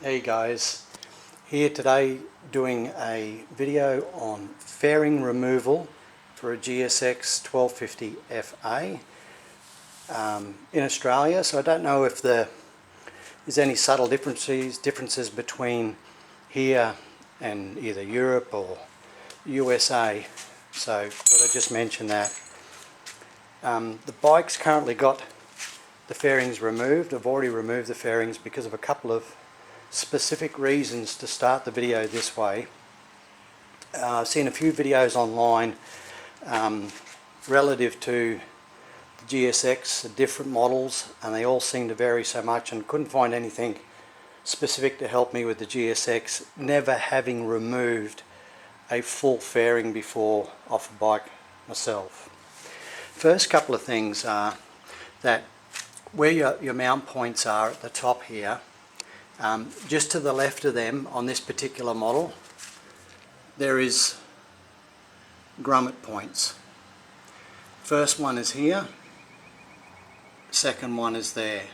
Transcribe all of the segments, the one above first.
Hey guys, here today doing a video on fairing removal for a GSX1250-FA in Australia. So I don't know if there's any subtle differences between here and either Europe or USA, so thought I'd just mention that. The bike's currently got the fairings removed. I've already removed the fairings because of a couple of specific reasons to start the video this way. I've seen a few videos online relative to the GSX, different models, and they all seem to vary so much, and couldn't find anything specific to help me with the GSX, never having removed a full fairing before off a bike myself. First couple of things are that where your mount points are at the top here, just to the left of them on this particular model, there is grommet points. First one is here, second one is there.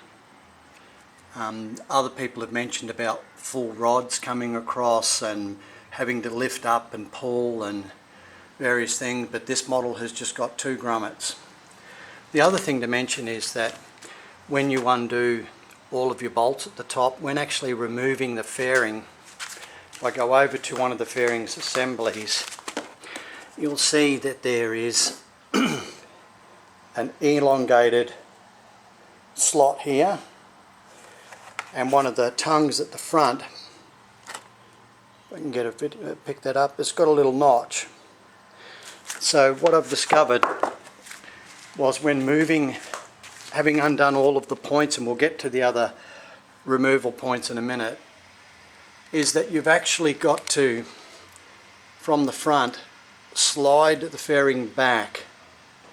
Other people have mentioned about full rods coming across and having to lift up and pull and various things, but this model has just got two grommets. The other thing to mention is that when you undo all of your bolts at the top, when actually removing the fairing, if I go over to one of the fairings assemblies, you'll see that there is an elongated slot here, and one of the tongues at the front, if I can get a video, pick that up, it's got a little notch. So what I've discovered was when moving, having undone all of the points, and we'll get to the other removal points in a minute, is that you've actually got to, from the front, slide the fairing back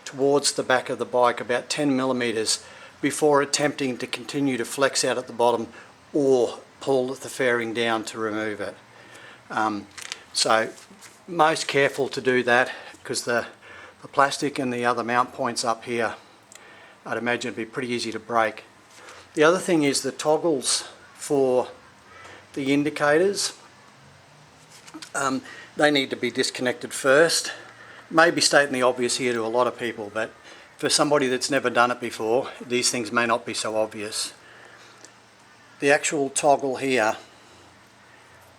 towards the back of the bike about 10 millimeters before attempting to continue to flex out at the bottom or pull the fairing down to remove it. So most careful to do that, because the plastic and the other mount points up here, I'd imagine it'd be pretty easy to break. The other thing is the toggles for the indicators. They need to be disconnected first. Maybe stating the obvious here to a lot of people, but for somebody that's never done it before, these things may not be so obvious. The actual toggle here,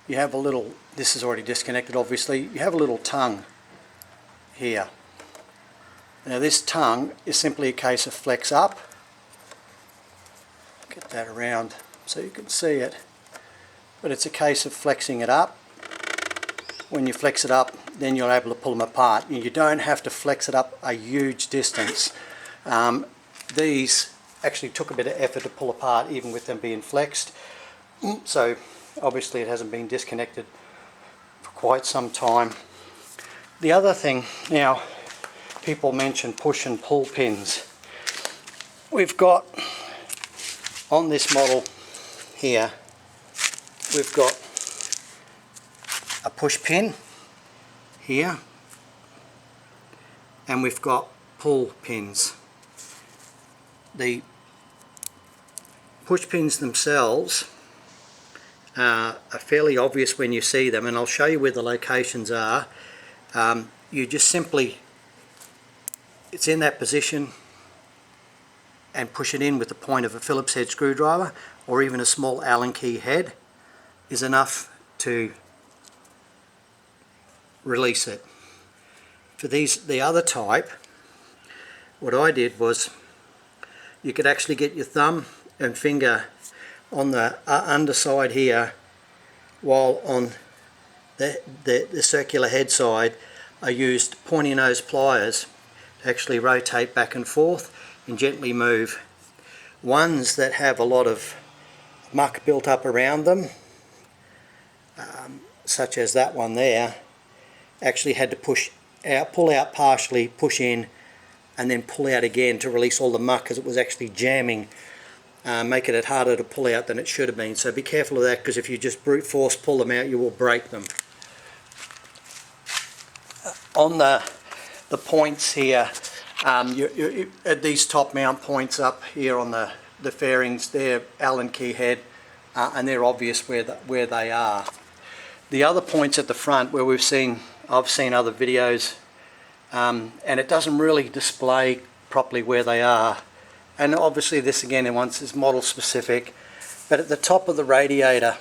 you have a little, this is already disconnected obviously, you have a little tongue here. Now this tongue is simply a case of flex up. Get that around so you can see it. But it's a case of flexing it up. When you flex it up, then you're able to pull them apart. You don't have to flex it up a huge distance. These actually took a bit of effort to pull apart even with them being flexed. So obviously it hasn't been disconnected for quite some time. The other thing, now, people mention push and pull pins. We've got on this model here, we've got a push pin here, and we've got pull pins. The push pins themselves are fairly obvious when you see them, and I'll show you where the locations are. You just simply, it's in that position, and push it in with the point of a Phillips head screwdriver, or even a small Allen key head is enough to release it. For the other type, what I did was, you could actually get your thumb and finger on the underside here, while on the circular head side I used pointy nose pliers to actually rotate back and forth and gently move. Ones that have a lot of muck built up around them, such as that one there, actually had to push out, pull out partially, push in, and then pull out again to release all the muck, because it was actually jamming, making it harder to pull out than it should have been. So be careful of that, because if you just brute force pull them out, you will break them. On the points here, at these top mount points up here on the fairings, they're Allen key head and they're obvious where they are. The other points at the front where I've seen other videos, and it doesn't really display properly where they are. And obviously this again once is model specific, but at the top of the radiator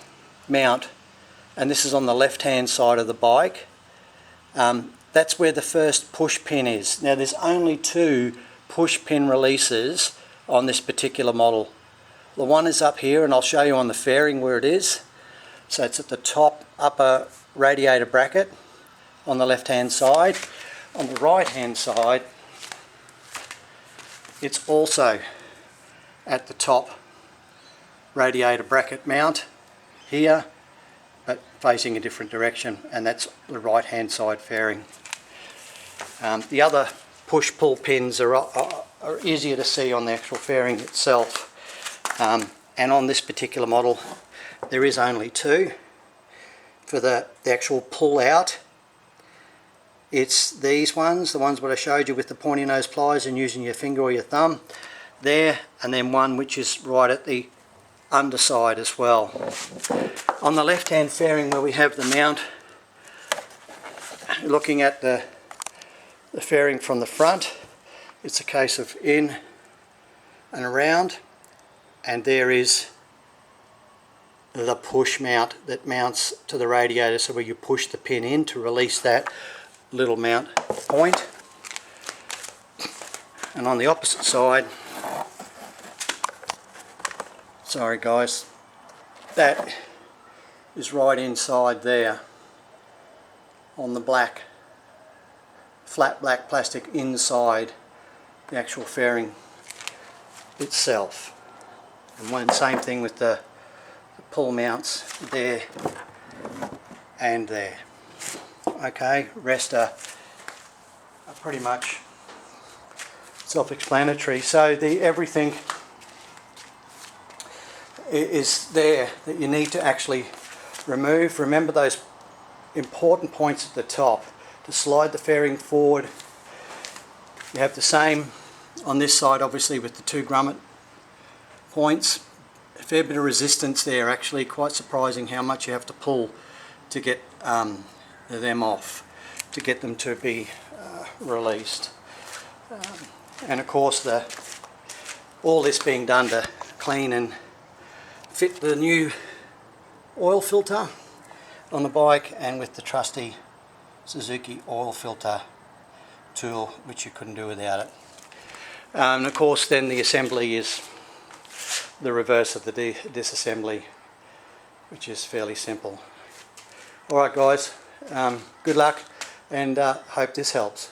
mount, and this is on the left hand side of the bike, that's where the first push pin is. Now there's only 2 push pin releases on this particular model. The one is up here, and I'll show you on the fairing where it is. So it's at the top upper radiator bracket on the left hand side. On the right hand side, it's also at the top radiator bracket mount here, but facing a different direction, and that's the right hand side fairing. The other push-pull pins are easier to see on the actual fairing itself, and on this particular model there is only 2 for the actual pull out. It's these ones, the ones that I showed you with the pointy nose pliers and using your finger or your thumb there, and then one which is right at the underside as well. On the left hand fairing where we have the mount, looking at the fairing from the front, it's a case of in and around, and there is the push mount that mounts to the radiator, so where you push the pin in to release that little mount point. And on the opposite side, sorry guys, that is right inside there on the black, flat black plastic inside the actual fairing itself. And same thing with the pull mounts there and there. Okay, rest are pretty much self-explanatory. So everything is there that you need to actually remove. Remember those important points at the top. To slide the fairing forward, you have the same on this side, obviously, with the 2 grommet points. A fair bit of resistance there, actually. Quite surprising how much you have to pull to get them off, to get them to be released. And of course all this being done to clean and fit the new oil filter on the bike, and with the trusty Suzuki oil filter tool, which you couldn't do without it. And of course then the assembly is the reverse of the disassembly, which is fairly simple. Alright guys, good luck, and hope this helps.